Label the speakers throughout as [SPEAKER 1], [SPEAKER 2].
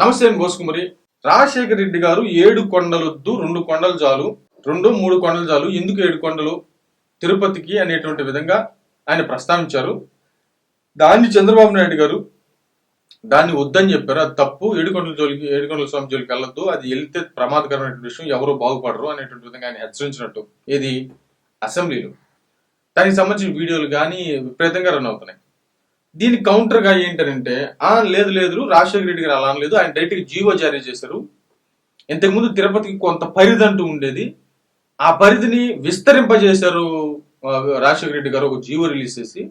[SPEAKER 1] నమస్తే అండి బోసుకుమరి. రాజశేఖర రెడ్డి గారు 7 కొండలొద్దు 2 కొండలు చాలు, 2-3 కొండలు చాలు, ఎందుకు 7 కొండలు తిరుపతికి అనేటువంటి విధంగా ఆయన ప్రస్తావించారు. దాన్ని చంద్రబాబు నాయుడు గారు దాన్ని వద్దని చెప్పారు. అది తప్పు, 7 కొండల స్వామి జోలికి వెళ్ళొద్దు, అది వెళ్తే ప్రమాదకరమైన విషయం, ఎవరు బాగుపడరు అనేటువంటి విధంగా ఆయన హెచ్చరించినట్టు ఏది అసెంబ్లీలో. దానికి సంబంధించిన వీడియోలు కానీ విపరీతంగా రన్ అవుతున్నాయి. దీనికి కౌంటర్ గా ఏంటంటే లేదు రాజశేఖర రెడ్డి గారు అలా అనలేదు, ఆయన డైరెక్ట్ గా జీవో జారీ చేశారు. ఇంతకుముందు తిరుపతికి కొంత పరిధి అంటూ ఉండేది, ఆ పరిధిని విస్తరింపజేశారు. రాజశేఖర రెడ్డి గారు ఒక జీవో రిలీజ్ చేసి,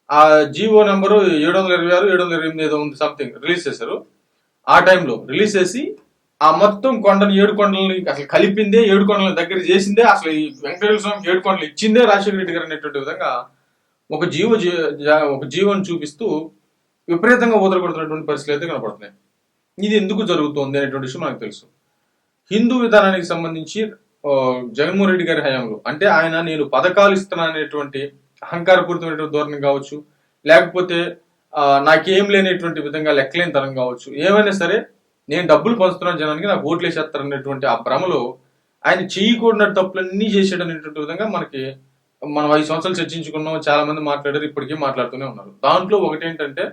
[SPEAKER 1] ఆ జీవో నెంబరు 726 728 ఏదో ఉంది సంథింగ్ రిలీజ్ చేశారు. ఆ టైంలో రిలీజ్ చేసి ఆ మొత్తం కొండని 7 కొండలని అసలు కలిపిందే, 7 కొండల దగ్గర చేసిందే, అసలు ఈ వెంకటేశ్వర స్వామికి 7 కొండలు ఇచ్చిందే రాజశేఖర రెడ్డి గారు అనేటువంటి విధంగా ఒక జీవోని చూపిస్తూ విపరీతంగా ఊదరగొడుతున్నటువంటి పరిస్థితులు అయితే కనపడుతున్నాయి. ఇది ఎందుకు జరుగుతోంది అనేటువంటి విషయం మనకు తెలుసు. హిందూ విధానానికి సంబంధించి జగన్మోహన్ రెడ్డి గారి హయాంలో, అంటే ఆయన నేను పథకాలు ఇస్తున్నాననేటువంటి అహంకారపూరితమైనటువంటి ధోరణి కావచ్చు, లేకపోతే నాకేం లేనటువంటి విధంగా లెక్కలేని తరం కావచ్చు, ఏమైనా సరే నేను డబ్బులు పంచుతున్న జనానికి నాకు ఓట్లు వేసేస్తారనేటువంటి ఆ భ్రమలో ఆయన చేయకూడని తప్పులన్నీ చేసాడు అనేటువంటి విధంగా మనం 5 సంవత్సరాలు చర్చించుకున్నాం, చాలా మంది మాట్లాడారు, ఇప్పటికీ మాట్లాడుతూనే ఉన్నారు. దాంట్లో ఒకటి ఏంటంటే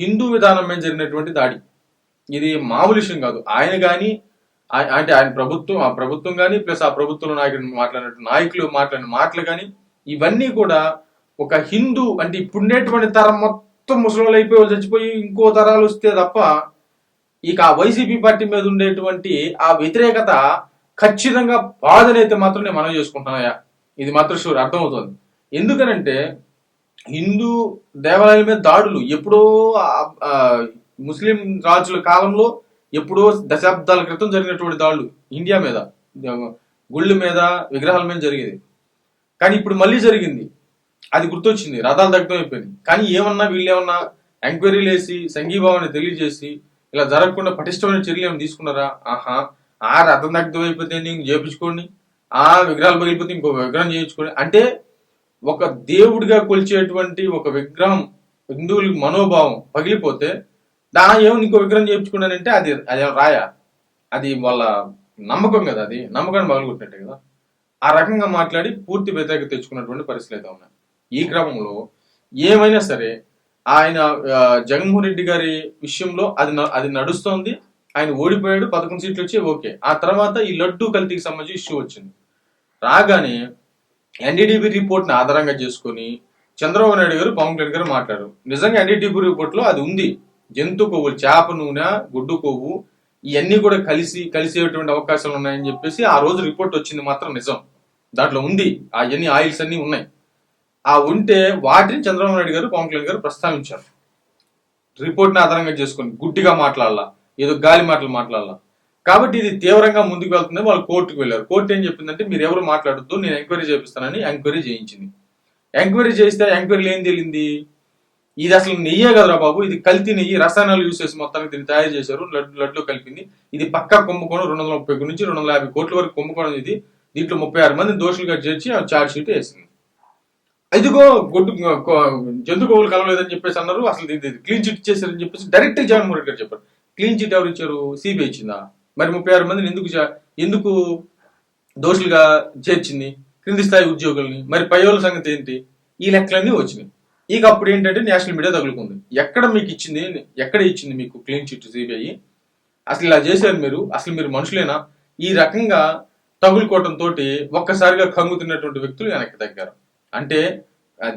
[SPEAKER 1] హిందూ విధానం మీద జరిగినటువంటి దాడి. ఇది మామూలు విషయం కాదు. ఆయన కానీ అంటే ఆయన ప్రభుత్వం, ఆ ప్రభుత్వం కానీ ప్లస్ ఆ ప్రభుత్వంలో నాయకులు మాట్లాడిన మాటలు కానీ, ఇవన్నీ కూడా ఒక హిందూ అంటే ఇప్పుడున్నటువంటి తరం మొత్తం ముసలి అయిపోయి చచ్చిపోయి ఇంకో తరాలు వస్తే తప్ప ఇక ఆ వైసీపీ పార్టీ మీద ఉండేటువంటి ఆ వ్యతిరేకత ఖచ్చితంగా బాధనైతే మాత్రం నేను మనం చేసుకుంటున్నాయా, ఇది మాత్రం షూర్ అర్థమవుతుంది. ఎందుకనంటే హిందూ దేవాలయాల మీద దాడులు ఎప్పుడో ముస్లిం రాజుల కాలంలో ఎప్పుడో దశాబ్దాల క్రితం జరిగినటువంటి దాడులు ఇండియా మీద, గుళ్ళ మీద, విగ్రహాల మీద జరిగేది. కానీ ఇప్పుడు మళ్ళీ జరిగింది, అది గుర్తొచ్చింది, రథాలు దగ్ధం అయిపోయింది. కానీ వీళ్ళు ఏమన్నా ఎంక్వైరీలు వేసి సంఘీభావాన్ని తెలియజేసి ఇలా జరగకుండా పటిష్టమైన చర్యలు ఏమైనా తీసుకున్నారా? ఆ రథం దగ్ధం అయిపోతే చేయించుకోండి, ఆ విగ్రహాలు పగిలిపోతే ఇంకో విగ్రహం చేయించుకోండి. అంటే ఒక దేవుడిగా కొలిచేటువంటి ఒక విగ్రహం, హిందువుల మనోభావం పగిలిపోతే ఏమో ఇంకో విగ్రహం చేయించుకున్నానంటే అది రాయా, అది వాళ్ళ నమ్మకం కదా, అది నమ్మకాన్ని పగలగొట్టినట్టే కదా. ఆ రకంగా మాట్లాడి పూర్తి వ్యతిరేకత తెచ్చుకున్నటువంటి పరిస్థితులు అయితే ఉన్నాయి. ఈ క్రమంలో ఏమైనా సరే ఆయన జగన్మోహన్ రెడ్డి గారి విషయంలో అది నడుస్తోంది. ఆయన ఓడిపోయాడు, 11 సీట్లు వచ్చి ఓకే. ఆ తర్వాత ఈ లడ్డూ కల్తీకి సంబంధించి ఇష్యూ వచ్చింది. రాగానే ఎన్డీడీబీ రిపోర్ట్ని ఆధారంగా చేసుకుని చంద్రబాబు నాయుడు గారు, పవన్ కళ్యాణ్ గారు మాట్లాడారు. నిజంగా ఎన్డీడీబీ రిపోర్ట్లో అది ఉంది. జంతు కొవ్వులు, చేప నూనె, గుడ్డు కొవ్వు ఇవన్నీ కూడా కలిసేటువంటి అవకాశాలు ఉన్నాయని చెప్పేసి ఆ రోజు రిపోర్ట్ వచ్చింది మాత్రం నిజం. దాంట్లో ఉంది, అవన్నీ ఆయిల్స్ అన్ని ఉన్నాయి. ఆ ఉంటే వాటిని చంద్రబాబు నాయుడు గారు, పవన్ కళ్యాణ్ గారు ప్రస్తావించారు. రిపోర్ట్ని ఆధారంగా చేసుకుని గుడ్డిగా మాట్లాడాల, ఏదో గాలి మాటలు మాట్లాడాల. కాబట్టి ఇది తీవ్రంగా ముందుకు వెళ్తుంది. వాళ్ళు కోర్టుకు వెళ్ళారు. కోర్టు ఏం చెప్పిందంటే మీరు ఎవరు మాట్లాడద్దు, నేను ఎంక్వైరీ చేపిస్తానని ఎంక్వైరీ చేయించింది. ఎంక్వైరీ చేస్తే ఎంక్వైరీలు ఏం తేలింది, ఇది అసలు నెయ్యే కదరా బాబు, ఇది కల్తీ నెయ్యి, రసాయనాలు యూజ్ చేసి మొత్తానికి దీన్ని తయారు చేశారు, లడ్లో కలిపింది, ఇది పక్కా కుంభకోణం, 230 నుంచి 250 కోట్ల వరకు కుంభకోణం ఇది, దీంట్లో 36 మంది దోషులుగా చేర్చి ఛార్జ్ షీట్ వేసింది. ఇదిగో జంతు కొవ్వులు కలవలేదని చెప్పేసి అన్నారు, అసలు క్లీన్ చిట్ ఇచ్చేసారని చెప్పేసి డైరెక్ట్ జగన్మోహన్ రెడ్డి గారు చెప్పారు. క్లీన్ చిట్ ఎవరు ఇచ్చారు? సిబిఐ ఇచ్చిందా? మరి 36 మందిని ఎందుకు దోషులుగా చేర్చింది? క్రింది స్థాయి ఉద్యోగుల్ని. మరి పై వాళ్ళ సంగతి ఏంటి? ఈ లెక్కలన్నీ వచ్చినాయి. ఇక అప్పుడు ఏంటంటే నేషనల్ మీడియా తగులుకుంది. ఎక్కడ ఇచ్చింది మీకు క్లీన్ చిట్ సిబిఐ? అసలు ఇలా చేశారు మీరు, అసలు మీరు మనుషులేనా? ఈ రకంగా తగులుకోవటంతో ఒక్కసారిగా కంగుతున్నటువంటి వ్యక్తులు వెనక్కి తగ్గారు. అంటే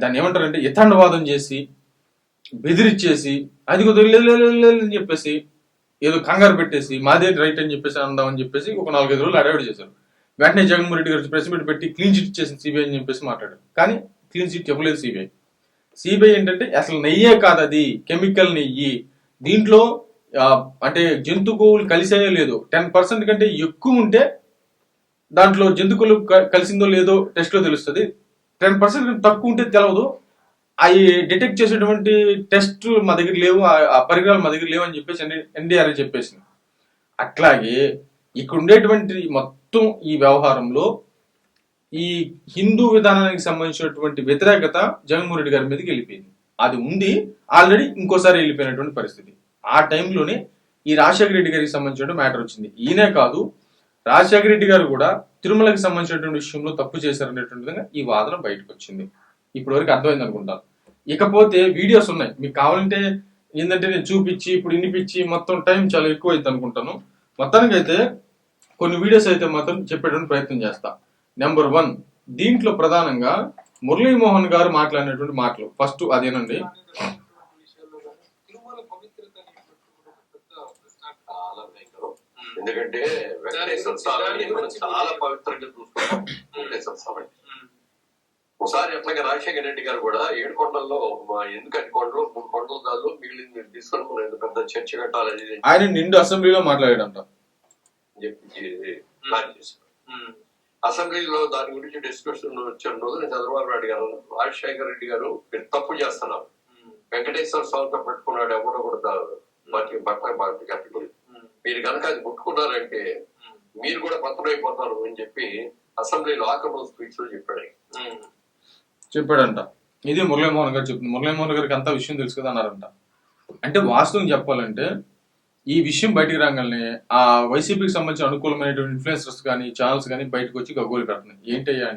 [SPEAKER 1] దాన్ని ఏమంటారంటే యథాండవాదం చేసి, బెదిరిచ్చేసి, అది అని చెప్పేసి, ఏదో కంగారు పెట్టేసి, మాదే రైట్ అని చెప్పేసి అందామని చెప్పేసి ఒక 4-5 రోజులు అడవిడి చేశారు. వెంటనే జగన్మోహన్ రెడ్డి గారు ప్రెస్ మీట్ పెట్టి క్లీన్ చిట్ ఇచ్చేసింది సిబిఐ అని చెప్పేసి మాట్లాడారు. కానీ క్లీన్ చిట్ ఇవ్వలేదు సిబిఐ ఏంటంటే అసలు నెయ్యే కాదు, అది కెమికల్ నెయ్యి, దీంట్లో అంటే జంతు కొవ్వులు కలిసాయో లేదో 10% కంటే ఎక్కువ ఉంటే దాంట్లో జంతువులు కలిసిందో లేదో టెస్ట్ లో తెలుస్తుంది. 10% తక్కువ ఉంటే తెలవదు. అవి డిటెక్ట్ చేసేటువంటి టెస్ట్ మా దగ్గర లేవు, ఆ పరికరాలు మా దగ్గర లేవు అని చెప్పేసి ఎన్డీఆర్ఏ చెప్పేసింది. అట్లాగే ఇక్కడ ఉండేటువంటి మొత్తం ఈ వ్యవహారంలో ఈ హిందూ విధానానికి సంబంధించినటువంటి వ్యతిరేకత జగన్మోహన్ రెడ్డి గారి మీదకి వెళ్ళిపోయింది. అది ఉంది, ఆల్రెడీ ఇంకోసారి వెళ్ళిపోయినటువంటి పరిస్థితి. ఆ టైంలోనే ఈ రాజశేఖర రెడ్డి గారికి సంబంధించిన మ్యాటర్ వచ్చింది. ఈయనే కాదు, రాజశేఖర రెడ్డి గారు కూడా తిరుమలకి సంబంధించినటువంటి విషయంలో తప్పు చేశారనేటువంటి విధంగా ఈ వాదన బయటకు వచ్చింది. ఇప్పటి వరకు అర్థమైంది అనుకుంటాను. ఇకపోతే వీడియోస్ ఉన్నాయి, మీకు కావాలంటే ఏంటంటే నేను చూపించి ఇప్పుడు వినిపించి మొత్తం టైం చాలా ఎక్కువ అవుతుంది అనుకుంటాను. మొత్తానికి అయితే కొన్ని వీడియోస్ అయితే మాత్రం చెప్పేటువంటి ప్రయత్నం చేస్తా. నెంబర్ 1, దీంట్లో ప్రధానంగా మురళీమోహన్ గారు మాట్లాడినటువంటి మాటలు ఫస్ట్ అదేనండి.
[SPEAKER 2] ఎందుకంటే వెంకటేశ్వర స్వామిని మనం చాలా పవిత్రంగా చూసుకుంటాం. వెంకటేశ్వర స్వామి ఒకసారి అట్లాగే రాజశేఖర రెడ్డి గారు కూడా 7 కొండల్లో ఎందుకంటే కొండలు 3 కొండల దాళ్ళు మిగిలింది మీరు తీసుకొని మనం పెద్ద చర్చ కట్టాలని
[SPEAKER 1] ఆయన నిండు అసెంబ్లీలో మాట్లాడాడంట
[SPEAKER 2] చెప్పి ప్లాన్ చేశారు. అసెంబ్లీలో దాని గురించి డిస్కషన్ వచ్చిన రోజు నేను చంద్రబాబు నాయుడు గారు రాజశేఖర రెడ్డి గారు మీరు తప్పు చేస్తున్నారు, వెంకటేశ్వర స్వామితో పెట్టుకున్నాడు ఎవడో కూడా పార్టీ కట్టుకుని మీరు కనుక అది ముట్టుకున్నారంటే మీరు కూడా పతనైపోతారు అని చెప్పి అసెంబ్లీలో ఆఖరి రోజు స్పీచ్ లో
[SPEAKER 1] చెప్పాడంట. ఇది మురళీమోహన్ గారు చెప్తుంది. మురళీమోహన్ గారికి అంతా విషయం తెలుసు కదా అన్నారంట. అంటే వాస్తవం చెప్పాలంటే ఈ విషయం బయటికి రాగానే ఆ వైసీపీకి సంబంధించిన అనుకూలమైనటువంటి ఇన్ఫ్లుయెన్సర్స్ కానీ ఛానల్స్ కానీ బయటకు వచ్చి గగ్గోలు పెడుతున్నాయి. ఏంటయ్యా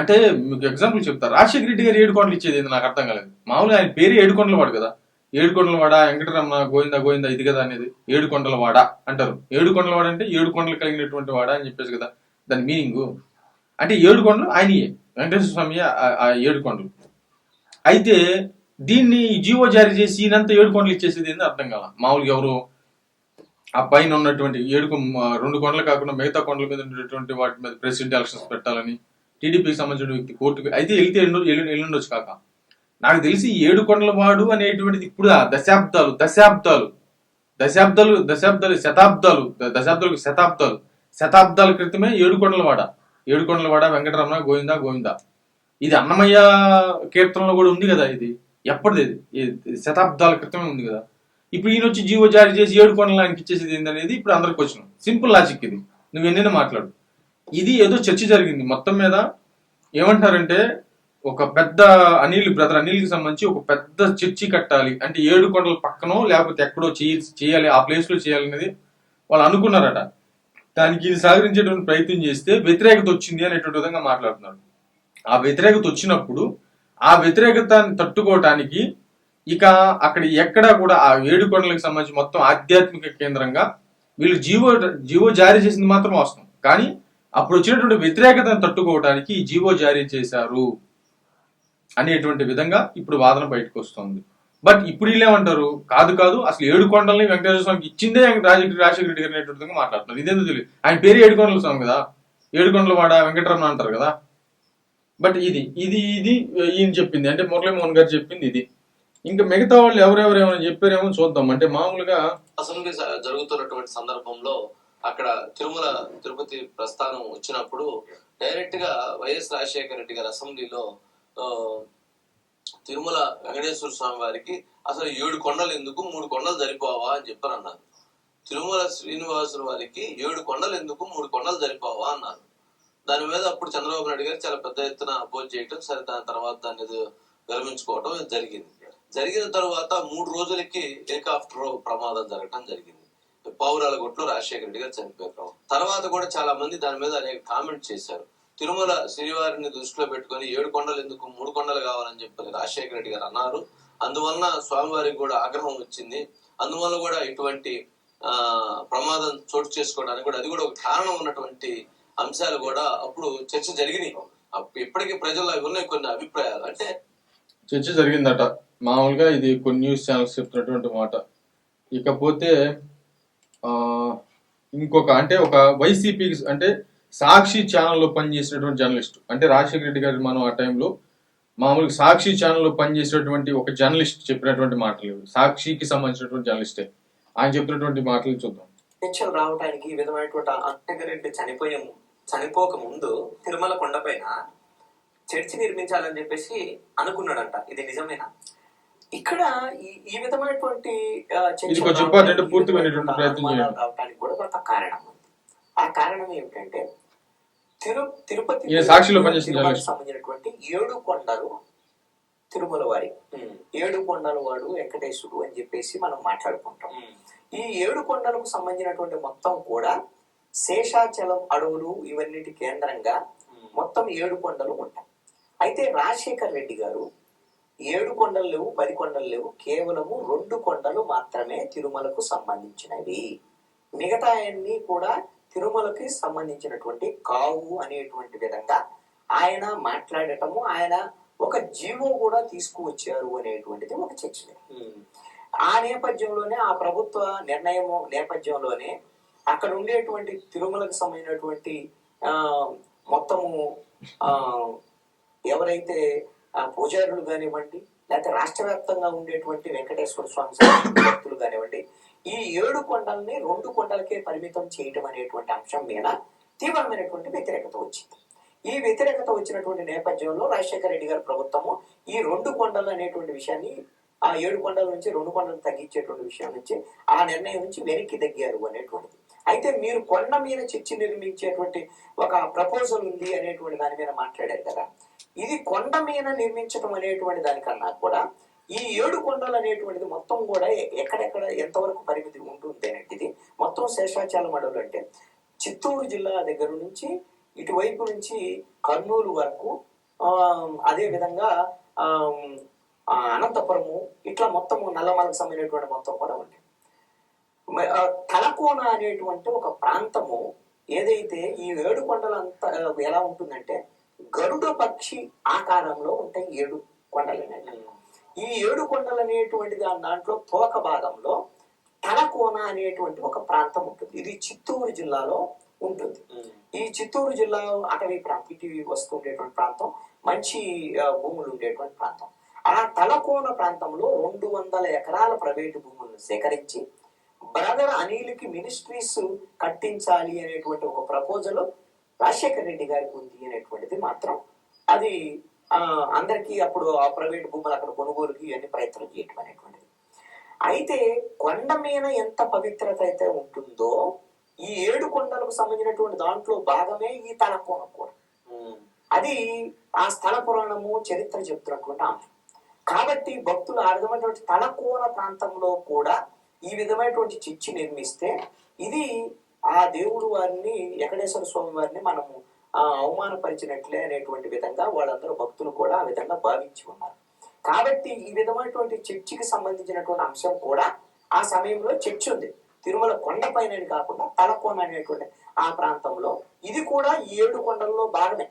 [SPEAKER 1] అంటే మీకు ఎగ్జాంపుల్ చెప్తా. రాజశేఖర రెడ్డి గారు 7 కొండలు ఇచ్చేది నాకు అర్థం కాలేదు. మామూలుగా ఆయన పేరు 7 కొండల వాడు కదా, 7 కొండల వాడ వెంకటరమణ గోవింద గోవింద ఇది కదా అనేది 7 కొండల వాడ అంటారు. 7 కొండల వాడ అంటే 7 కొండలు కలిగినటువంటి వాడ అని చెప్పేసి కదా దాని మీనింగ్. అంటే 7 కొండలు ఆయనయే, వెంకటేశ్వర స్వామి ఆ 7 కొండలు. అయితే దీన్ని జీవో జారీ చేసి ఈయనంతా 7 కొండలు ఇచ్చేసేది ఏంది అర్థం కాల. మామూలుగా ఎవరు ఆ పైన ఉన్నటువంటి 2 కొండలు కాకుండా మిగతా కొండల మీద ఉన్నటువంటి వాటి మీద ప్రెసిడెంట్ ఎలక్షన్స్ పెట్టాలని టీడీపీకి సంబంధించిన వ్యక్తి కోర్టుకు అయితే వెళ్తే ఎల్లుండొచ్చు కాక. నాకు తెలిసి 7 కొండల వాడు అనేటువంటిది ఇప్పుడు శతాబ్దాల క్రితమే 7 కొండల వాడ వెంకటరమణ గోవింద. ఇది అన్నమయ్య కీర్తనలో కూడా ఉంది కదా. ఇది ఎప్పటిది, శతాబ్దాల క్రితమే ఉంది కదా. ఇప్పుడు ఈయన వచ్చి జీవో జారీ చేసి 7 కొండలు ఆయనకి ఇచ్చేసేది ఏందనేది ఇప్పుడు అందరికి వచ్చిన సింపుల్ లాజిక్. ఇది నువ్వు ఎన్నైనా మాట్లాడు. ఇది ఏదో చర్చ జరిగింది మొత్తం మీద. ఏమంటారంటే ఒక పెద్ద బ్రదర్ అనిల్కి సంబంధించి ఒక పెద్ద చర్చి కట్టాలి అంటే 7 కొండల పక్కనో లేకపోతే ఎక్కడో చేయాలి, ఆ ప్లేస్ లో చేయాలనేది వాళ్ళు అనుకున్నారట. దానికి ఇది సహకరించేటువంటి ప్రయత్నం చేస్తే వ్యతిరేకత వచ్చింది అనేటువంటి విధంగా మాట్లాడుతున్నారు. ఆ వ్యతిరేకత వచ్చినప్పుడు ఆ వ్యతిరేకతని తట్టుకోవటానికి ఇక అక్కడ ఎక్కడా కూడా ఆ 7 కొండలకు సంబంధించి మొత్తం ఆధ్యాత్మిక కేంద్రంగా వీళ్ళు జీవో జారీ చేసింది మాత్రం వాస్తవం. కానీ అప్పుడు వచ్చినటువంటి వ్యతిరేకతను తట్టుకోవడానికి ఈ జీవో జారీ చేశారు అనేటువంటి విధంగా ఇప్పుడు వాదన బయటకు వస్తుంది. బట్ ఇప్పుడు వీళ్ళేమంటారు, కాదు అసలు 7 కొండల్ని వెంకటేశ్వర స్వామికి ఇచ్చిందే రాజశేఖర రెడ్డి గారు అనేటువంటి విధంగా మాట్లాడుతున్నారు. ఇదేందో తెలియదు. ఆయన పేరు 7 కొండల స్వామి కదా, 7 కొండల వాడ వెంకటరమణ అంటారు కదా. బట్ ఇది ఈయన చెప్పింది అంటే మురళీమోహన్ గారు చెప్పింది ఇది. ఇంకా మిగతా వాళ్ళు ఎవరెవరు ఏమైనా చెప్పారేమో చూద్దాం. అంటే మామూలుగా
[SPEAKER 3] అసెంబ్లీ జరుగుతున్నటువంటి సందర్భంలో అక్కడ తిరుపతి ప్రస్థానం వచ్చినప్పుడు డైరెక్ట్ గా వైఎస్ రాజశేఖర రెడ్డి గారు అసెంబ్లీలో తిరుమల వెంకటేశ్వర స్వామి వారికి అసలు 7 కొండలు ఎందుకు, 3 కొండలు సరిపోవా అని చెప్పారు అన్నారు. తిరుమల శ్రీనివాసుల వారికి 7 కొండలు ఎందుకు, 3 కొండలు సరిపోవా అన్నారు. దాని మీద అప్పుడు చంద్రబాబు నాయుడు గారు చాలా పెద్ద ఎత్తున అపోజ్ చేయటం, సరే దాని తర్వాత దాన్ని విరమించుకోవటం జరిగింది. జరిగిన తర్వాత 3 రోజులకి హెలికాప్టర్ ప్రమాదం జరగడం జరిగింది. పావురాలగుట్లో రాజశేఖర రెడ్డి గారు చనిపోయారు. తర్వాత కూడా చాలా మంది దాని మీద అనేక కామెంట్ చేశారు. తిరుమల శ్రీవారిని దృష్టిలో పెట్టుకుని 7 కొండలు ఎందుకు, 3 కొండలు కావాలని చెప్పి రాజశేఖర రెడ్డి గారు అన్నారు. అందువలన స్వామివారికి కూడా ఆగ్రహం వచ్చింది. అందువల్ల కూడా ఇటువంటి ప్రమాదం చోటు చేసుకోవడానికి కూడా అది కూడా ఒక కారణం ఉన్నటువంటి అంశాలు కూడా అప్పుడు చర్చ జరిగినాయి. ఇప్పటికీ ప్రజల్లో ఉన్నాయి కొన్ని అభిప్రాయాలు. అంటే
[SPEAKER 1] చర్చ జరిగిందట మామూలుగా. ఇది కొన్ని న్యూస్ ఛానల్స్ చెప్తున్నటువంటి మాట. ఇకపోతే ఇంకొక అంటే ఒక వైసీపీకి అంటే సాక్షి ఛానల్లో పనిచేసినటువంటి జర్నలిస్ట్ అంటే రాజశేఖర రెడ్డి గారి మనం ఆ టైంలో మామూలుగా సాక్షి ఛానల్లో పనిచేసినటువంటి ఒక జర్నలిస్ట్ చెప్పినటువంటి మాటలు, సాక్షికి సంబంధించినటువంటి జర్నలిస్టే ఆయన చెప్పినటువంటి మాటలు చూద్దాం.
[SPEAKER 4] రావడానికి ఈ విధమైనటువంటి రాజశేఖర రెడ్డి చనిపోక ముందు తిరుమల కొండపైన చర్చి నిర్మించాలని చెప్పేసి అనుకున్నాడంట. ఇది నిజమేనా? ఇక్కడ ఈ విధమైనటువంటి రావడానికి కూడా ఒక కారణం ఉంది. ఆ కారణం ఏమిటంటే తిరుపతి
[SPEAKER 1] సాక్షిలో సంబంధించినటువంటి
[SPEAKER 4] 7 కొండలు తిరుమల వారి 7 కొండల వాడు వెంకటేశ్వరుడు అని చెప్పేసి మనం మాట్లాడుకుంటాం. ఈ 7 కొండలకు సంబంధించినటువంటి మొత్తం కూడా శేషాచలం అడవులు ఇవన్నిటి కేంద్రంగా మొత్తం 7 కొండలు ఉంటాయి. అయితే రాజశేఖర్ రెడ్డి గారు 7 కొండలు లేవు, 10 కొండలు లేవు, కేవలము 2 కొండలు మాత్రమే తిరుమలకు సంబంధించినవి. మిగతా అన్ని కూడా తిరుమలకి సంబంధించినటువంటి కావు అనేటువంటి విధంగా ఆయన మాట్లాడటము, ఆయన ఒక జీవో కూడా తీసుకువచ్చారు అనేటువంటిది ఒక చర్చ. ఆ నేపథ్యంలోనే, ఆ ప్రభుత్వ నిర్ణయం నేపథ్యంలోనే అక్కడ ఉండేటువంటి తిరుమలకు సంబంధించినటువంటి మొత్తము ఎవరైతే పూజారులు కానివ్వండి, లేకపోతే రాష్ట్ర వ్యాప్తంగా ఉండేటువంటి వెంకటేశ్వర స్వామి భక్తులు కానివ్వండి, ఈ 7 కొండల్ని 2 కొండలకే పరిమితం చేయటం అనేటువంటి అంశం మీద తీవ్రమైనటువంటి వ్యతిరేకత వచ్చింది. ఈ వ్యతిరేకత వచ్చినటువంటి నేపథ్యంలో రాజశేఖర రెడ్డి గారి ప్రభుత్వము ఈ 2 కొండలు అనేటువంటి విషయాన్ని, ఆ 7 కొండల నుంచి 2 కొండలు తగ్గించేటువంటి విషయం నుంచి, ఆ నిర్ణయం నుంచి వెనక్కి తగ్గారు అనేటువంటిది. అయితే మీరు కొండ మీద చర్చి నిర్మించేటువంటి ఒక ప్రపోజల్ ఉంది అనేటువంటి దాని మీద మాట్లాడారు కదా. ఇది కొండ మీద నిర్మించడం అనేటువంటి దానికన్నా కూడా ఈ 7 కొండలు అనేటువంటిది మొత్తం కూడా ఎక్కడెక్కడ ఎంతవరకు పరిమితి ఉంటుంది అనేది మొత్తం శేషాచలం అడవులు అంటే చిత్తూరు జిల్లా దగ్గర నుంచి ఇటువైపు నుంచి కర్నూలు వరకు, అదే విధంగా అనంతపురము, ఇట్లా మొత్తము నల్లమలకు సంబంధించినటువంటి మొత్తం కూడా ఉంటాయి. తలకోన అనేటువంటి ఒక ప్రాంతము ఏదైతే ఈ 7 కొండలు అంతా ఎలా ఉంటుందంటే గరుడ పక్షి ఆకారంలో ఉంటాయి 7 కొండలు అనేవి. ఈ 7 కొండలు అనేటువంటి దాంట్లో తోక భాగంలో తలకోన అనేటువంటి ఒక ప్రాంతం ఉంటుంది. ఇది చిత్తూరు జిల్లాలో ఉంటుంది. ఈ చిత్తూరు జిల్లా అటవీ ప్రాంతం, ఇటు వస్తుండేటువంటి ప్రాంతం, మంచి భూములు ఉండేటువంటి ప్రాంతం. ఆ తలకోన ప్రాంతంలో 200 ఎకరాల ప్రైవేటు భూములను సేకరించి బ్రదర్ అనిల్కి మినిస్ట్రీస్ కట్టించాలి అనేటువంటి ఒక ప్రపోజల్ రాజశేఖర రెడ్డి గారికి ఉంది అనేటువంటిది మాత్రం అది అందరికీ అప్పుడు ఆ ప్రైవేట్ భూములు అక్కడ కొనుగోలుకి ఇవన్నీ ప్రయత్నం చేయటం అనేటువంటిది. అయితే కొండ మీద ఎంత పవిత్రత అయితే ఉంటుందో ఈ 7 కొండలకు సంబంధించినటువంటి దాంట్లో భాగమే ఈ తలకోన కూడా. అది ఆ స్థల పురాణము చరిత్ర చెప్తున్నటువంటి అంశం. కాబట్టి భక్తులు ఆ విధమైనటువంటి తలకోన ప్రాంతంలో కూడా ఈ విధమైనటువంటి చర్చి నిర్మిస్తే ఇది ఆ దేవుడు వారిని, వెంకటేశ్వర స్వామి వారిని మనము అవమానపరిచినట్లే అనేటువంటి విధంగా వాళ్ళందరూ భక్తులు కూడా ఆ విధంగా భావించి ఉన్నారు. కాబట్టి ఈ విధమైనటువంటి చర్చికి సంబంధించినటువంటి అంశం కూడా ఆ సమయంలో చర్చ్ ఉంది. తిరుమల కొండ పైన కాకుండా తలకోన అనేటువంటి ఆ ప్రాంతంలో ఇది కూడా ఈ 7 కొండల్లో భాగమే.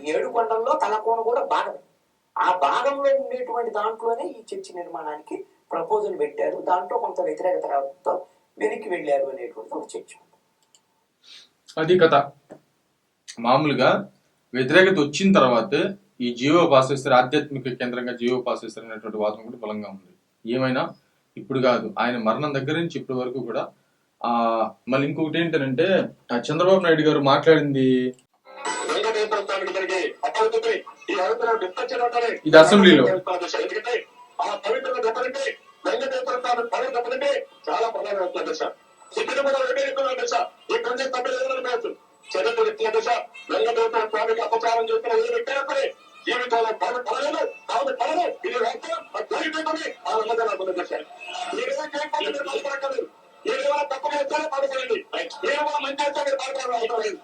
[SPEAKER 4] ఈ 7 కొండల్లో తలకోన కూడా భాగమే. ఆ భాగంలో ఉండేటువంటి దాంట్లోనే ఈ చర్చి నిర్మాణానికి ప్రపోజల్ పెట్టారు. దాంట్లో కొంత వ్యతిరేకత రావడంతో వెనక్కి వెళ్ళారు అనేటువంటి ఒక చర్చ ఉంది.
[SPEAKER 1] అది కథ. మామూలుగా వ్యతిరేకత వచ్చిన తర్వాతే ఈ జీవో పాస్ చేస్తారు, ఆధ్యాత్మిక కేంద్రంగా జీవో పాస్ చేస్తారు అనేటువంటి వాదన కూడా బలంగా ఉంది. ఏమైనా ఇప్పుడు కాదు, ఆయన మరణం దగ్గర నుంచి ఇప్పటి వరకు కూడా మళ్ళీ ఇంకొకటి ఏంటంటే చంద్రబాబు నాయుడు గారు మాట్లాడింది ఇది అసెంబ్లీలో
[SPEAKER 5] చాలా ప్రధానమైన దశ. ఇక్కడ కూడా దశ ఈ కొంచెం తప్పలేదు చరిత్ర ఎత్తిన దశ. వెంకటేశ్వర స్వామికి అపచారం చేసిన ఏ వ్యక్తి జీవితంలో పడలేదు ఇది వాస్తవం. ఆ నమ్మకం నాకున్న దశ. మీరేమో చేయకపోతే మీరు బాధపడలేదు, మీరేమైనా తప్పు చేస్తారో బాధపడండి, మీరేమో మంచి చేస్తే మీరు బాధపడలేదు.